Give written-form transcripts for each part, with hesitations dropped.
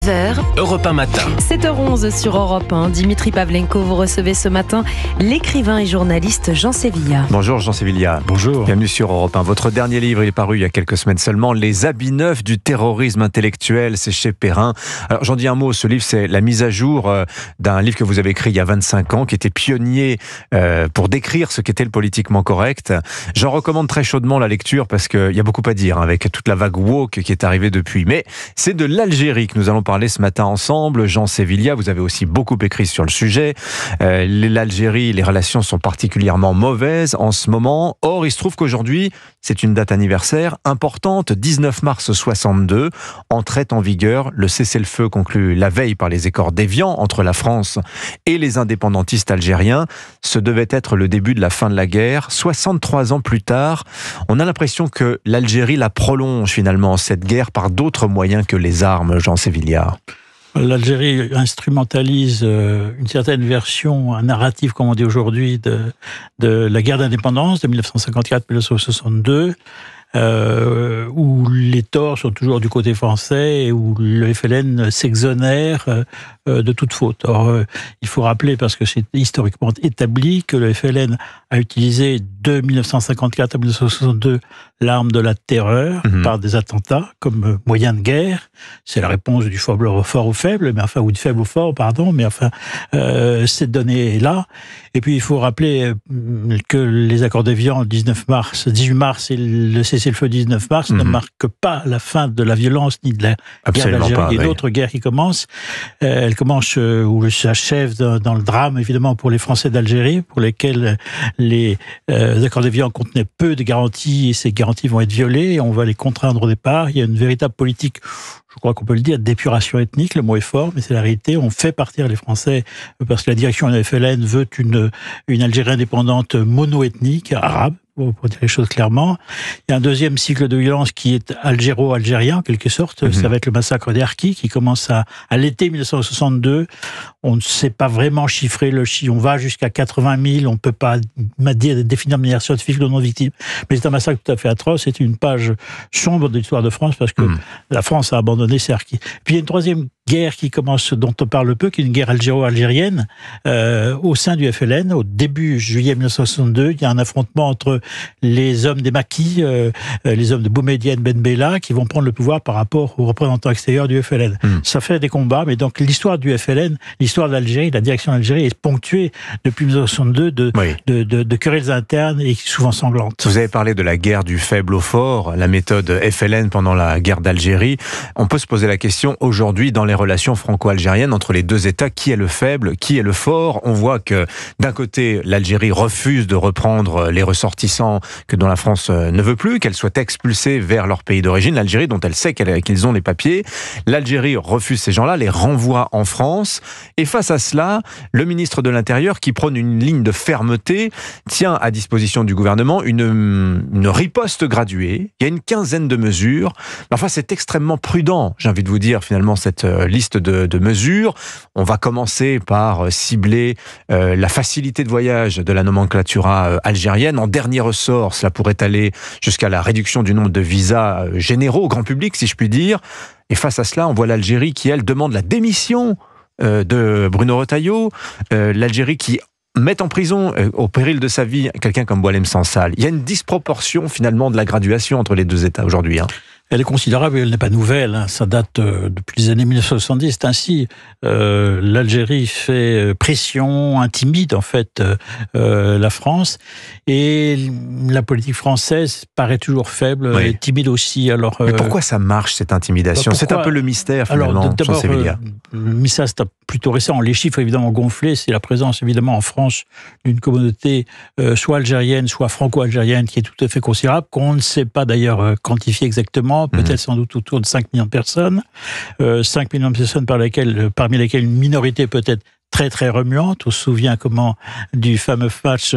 9h, Europe 1 matin. 7h11 sur Europe 1. Dimitri Pavlenko, vous recevez ce matin l'écrivain et journaliste Jean Sévillia. Bonjour Jean Sévillia. Bonjour. Bienvenue sur Europe 1. Votre dernier livre, il est paru il y a quelques semaines seulement, Les habits neufs du terrorisme intellectuel, c'est chez Perrin. Alors j'en dis un mot, ce livre c'est la mise à jour d'un livre que vous avez écrit il y a 25 ans, qui était pionnier pour décrire ce qu'était le politiquement correct. J'en recommande très chaudement la lecture parce qu'il y a beaucoup à dire avec toute la vague woke qui est arrivée depuis. Mais c'est de l'Algérie que nous allons parler ce matin ensemble. Jean Sévillia, vous avez aussi beaucoup écrit sur le sujet. L'Algérie, les relations sont particulièrement mauvaises en ce moment. Or, il se trouve qu'aujourd'hui, c'est une date anniversaire importante. 19 mars 62, entrait en vigueur le cessez-le-feu conclu la veille par les accords d'Évian entre la France et les indépendantistes algériens. Ce devait être le début de la fin de la guerre. 63 ans plus tard, on a l'impression que l'Algérie la prolonge finalement, cette guerre, par d'autres moyens que les armes, Jean Sévillia. L'Algérie instrumentalise une certaine version, un narratif, comme on dit aujourd'hui, de la guerre d'indépendance de 1954-1962, où les torts sont toujours du côté français et où le FLN s'exonère de toute faute. Or, il faut rappeler, parce que c'est historiquement établi, que le FLN a utilisé de 1954 à 1962 l'arme de la terreur par des attentats comme moyen de guerre. C'est la réponse du fort au faible, mais enfin, ou du faible au fort, pardon, mais enfin, cette donnée est là. Et puis, il faut rappeler que les accords d'Évian, 18 mars et le cessez-le-feu 19 mars ne marquent pas la fin de la violence ni de la guerre d'Algérie. Il y a d'autres guerres qui commencent. Elles commencent ou s'achèvent dans le drame, évidemment, pour les Français d'Algérie, pour lesquels les accords d'Évian contenaient peu de garanties, et ces garanties vont être violées, et on va les contraindre au départ. Il y a une véritable politique, je crois qu'on peut le dire, d'épuration ethnique, le mot est fort, mais c'est la réalité. On fait partir les Français parce que la direction de la FLN veut une Algérie indépendante mono-ethnique, arabe, pour dire les choses clairement. Il y a un deuxième cycle de violence qui est algéro-algérien, en quelque sorte. Ça va être le massacre des Harkis, qui commence à l'été 1962. On ne sait pas vraiment chiffrer le chiffre. On va jusqu'à 80 000. On ne peut pas définir de manière scientifique le nombre de victimes. Mais c'est un massacre tout à fait atroce. C'est une page sombre de l'histoire de France, parce que la France a abandonné ces Harkis. Puis il y a une troisième guerre qui commence, dont on parle peu, qui est une guerre algéro-algérienne au sein du FLN. Au début juillet 1962, il y a un affrontement entre les hommes des maquis, les hommes de Boumedienne Ben Bella, qui vont prendre le pouvoir par rapport aux représentants extérieurs du FLN. Ça fait des combats, mais donc l'histoire du FLN, l'histoire de l'Algérie, la direction de l'Algérie est ponctuée depuis 1962 de querelles internes et souvent sanglantes. Vous avez parlé de la guerre du faible au fort, la méthode FLN pendant la guerre d'Algérie. On peut se poser la question aujourd'hui, dans les relations franco-algériennes entre les deux États, qui est le faible, qui est le fort? On voit que d'un côté, l'Algérie refuse de reprendre les ressortissants dont la France ne veut plus, qu'elle soit expulsée vers leur pays d'origine, l'Algérie, dont elle sait qu'ils ont les papiers. L'Algérie refuse ces gens-là, les renvoie en France. Et face à cela, le ministre de l'Intérieur, qui prône une ligne de fermeté, tient à disposition du gouvernement une riposte graduée. Il y a une quinzaine de mesures. Enfin, c'est extrêmement prudent, j'ai envie de vous dire, finalement, cette liste de mesures. On va commencer par cibler la facilité de voyage de la nomenclatura algérienne. En dernier ressort, cela pourrait aller jusqu'à la réduction du nombre de visas généraux, au grand public, si je puis dire. Et face à cela, on voit l'Algérie qui, elle, demande la démission de Bruno Retailleau. L'Algérie qui met en prison, au péril de sa vie, quelqu'un comme Boualem Sansal. Il y a une disproportion, finalement, de la graduation entre les deux États aujourd'hui. Elle est considérable et elle n'est pas nouvelle. Ça date depuis les années 1970. C'est ainsi, l'Algérie fait pression, intimide en fait la France, et la politique française paraît toujours faible et timide aussi. Alors, mais pourquoi ça marche, cette intimidation? C'est un peu le mystère finalement. Alors, d'abord, le mystère, c'est plutôt récent. Les chiffres évidemment gonflés, c'est la présence évidemment en France d'une communauté soit algérienne, soit franco-algérienne, qui est tout à fait considérable, qu'on ne sait pas d'ailleurs quantifier exactement. Peut-être sans doute autour de 5 millions de personnes. 5 millions de personnes parmi lesquelles une minorité peut-être très très remuante. On se souvient du fameux match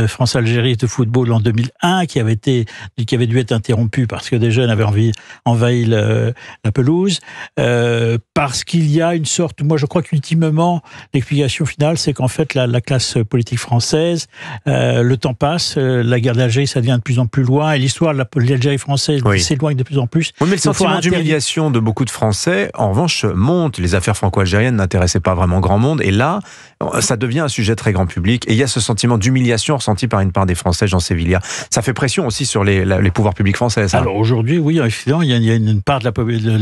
France-Algérie de football en 2001 qui avait dû être interrompu parce que des jeunes avaient envahi la pelouse. Parce qu'il y a une sorte, moi je crois qu'ultimement l'explication finale, c'est qu'en fait la classe politique française, le temps passe, la guerre d'Algérie ça devient de plus en plus loin et l'histoire de l'Algérie française s'éloigne de plus en plus. Oui, mais le sentiment d'humiliation de beaucoup de Français, en revanche, monte. Les affaires franco-algériennes n'intéressaient pas vraiment grand monde. Et là, ça devient un sujet très grand public. Et il y a ce sentiment d'humiliation ressenti par une part des Français, Jean Sévillia. Ça fait pression aussi sur les pouvoirs publics français, ça. Alors aujourd'hui, oui, évidemment, il y a une part de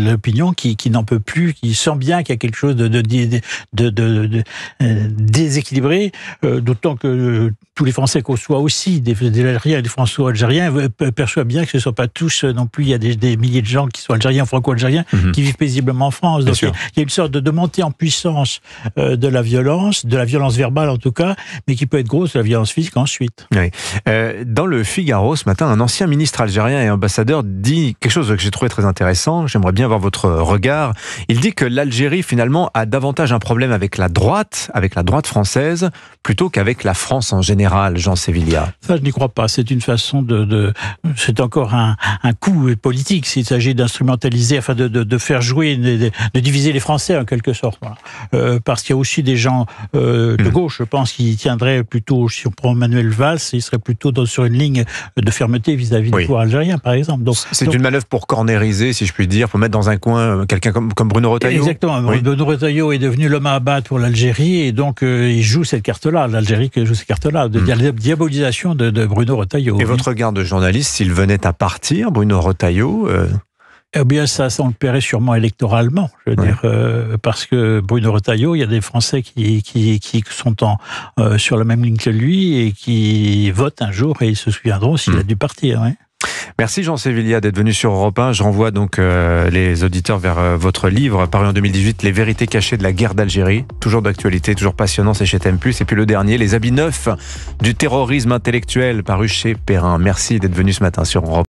l'opinion qui n'en peut plus, qui sent bien qu'il y a quelque chose de déséquilibré, d'autant que tous les Français qu'on soit aussi, des Algériens et des Franco-algériens, perçoivent bien que ce ne soit pas tous non plus. Il y a des milliers de gens qui sont algériens, franco-algériens, qui vivent paisiblement en France. Donc il y a une sorte de montée en puissance de la violence verbale en tout cas, mais qui peut être grosse de la violence physique ensuite. Oui. Dans le Figaro ce matin, un ancien ministre algérien et ambassadeur dit quelque chose que j'ai trouvé très intéressant. J'aimerais bien avoir votre regard. Il dit que l'Algérie finalement a davantage un problème avec la droite française, plutôt qu'avec la France en général, Jean Sévillia. Ça, je n'y crois pas. C'est une façon c'est encore un coup politique s'il s'agit d'instrumentaliser, afin de faire jouer, de diviser les Français en quelque sorte. Voilà. Parce qu'il y a aussi des gens de gauche, je pense, qui tiendraient plutôt, si on prend Manuel Valls, il serait plutôt sur une ligne de fermeté vis-à-vis du pouvoir algérien, par exemple. C'est une manœuvre pour cornériser, si je puis dire, pour mettre dans un coin quelqu'un comme Bruno Retailleau. Exactement. Oui. Bruno Retailleau est devenu l'homme à abattre pour l'Algérie, et donc il joue cette carte-là. L'Algérie joue cette carte-là, de la diabolisation de Bruno Retailleau. Et votre regard de journaliste, s'il venait à partir, Bruno Retailleau Eh bien, ça, on le paierait sûrement électoralement, je veux dire, parce que Bruno Retailleau, il y a des Français qui sont sur la même ligne que lui et qui votent un jour et ils se souviendront s'il a dû partir. Oui. Merci Jean Sévillia d'être venu sur Europe 1. Je renvoie donc les auditeurs vers votre livre paru en 2018, Les vérités cachées de la guerre d'Algérie. Toujours d'actualité, toujours passionnant, c'est chez Thème Plus. Et puis le dernier, Les habits neufs du terrorisme intellectuel, paru chez Perrin. Merci d'être venu ce matin sur Europe 1.